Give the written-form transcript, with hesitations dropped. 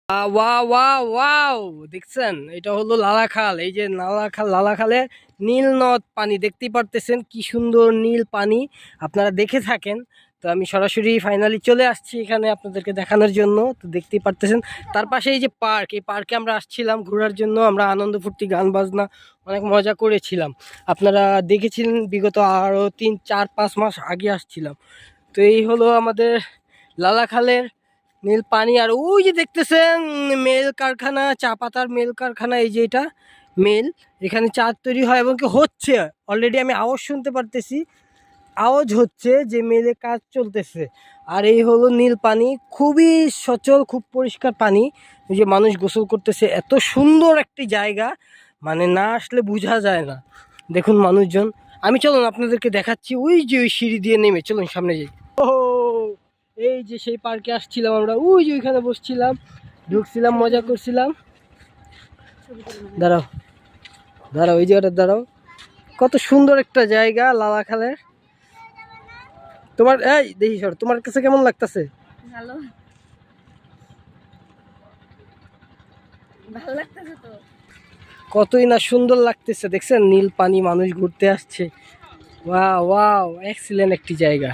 Wow wow wow, দেখছেন এটা হলো লালাখাল। এই যে লালাখালের নীল নদ পানি দেখতেই পারতেছেন, কি সুন্দর নীল পানি। আপনারা দেখে থাকেন। তো আমি সরাসরি ফাইনালি চলে আসছি এখানে আপনাদেরকে দেখানোর জন্য। তো দেখতেই পারতেছেন তার পাশে এই যে পার্ক, এই পার্কে আমরা আসছিলাম ঘোরার জন্য। আমরা আনন্দ ফুর্তি গান বাজনা অনেক মজা করেছিলাম। আপনারা দেখেছিলেন বিগত আরও 3-4-5 মাস আগে আসছিলাম। তো এই হলো আমাদের লালাখালের নীল পানি। আর ওই যে দেখতেছেন মেল কারখানা, চা পাতার মেল কারখানা। এই যে এটা মেল, এখানে চা তৈরি হয় এবং কি হচ্ছে অলরেডি। আমি আওয়াজ শুনতে পারতেছি, আওয়াজ হচ্ছে যে মেলে কাজ চলতেছে। আর এই হলো নীল পানি, খুবই সচল, খুব পরিষ্কার পানি। এই যে মানুষ গোসল করতেছে, এত সুন্দর একটি জায়গা, মানে না আসলে বোঝা যায় না। দেখুন মানুষজন। আমি চলুন আপনাদেরকে দেখাচ্ছি, ওই যে ওই সিঁড়ি দিয়ে নেমে চলুন সামনে যাই। ও এই যে সেই পার্কে আসছিলাম আমরা, ওই যে ওইখানে বসছিলাম, ঢুকছিলাম, মজা করছিলাম। দাঁড়াও দাঁড়াও, ওই জায়গাটা দাঁড়াও। কত সুন্দর একটা জায়গা লালাখালের। তোমার এই দেখি সর, তোমার কাছে কেমন লাগতেছে? ভালো, ভালো লাগতেছে তো। কতই না সুন্দর লাগতেছে, দেখছেন নীল পানি, মানুষ ঘুরতে আসছে। ওয়াও ওয়াও, এক্সিলেন্ট একটি জায়গা।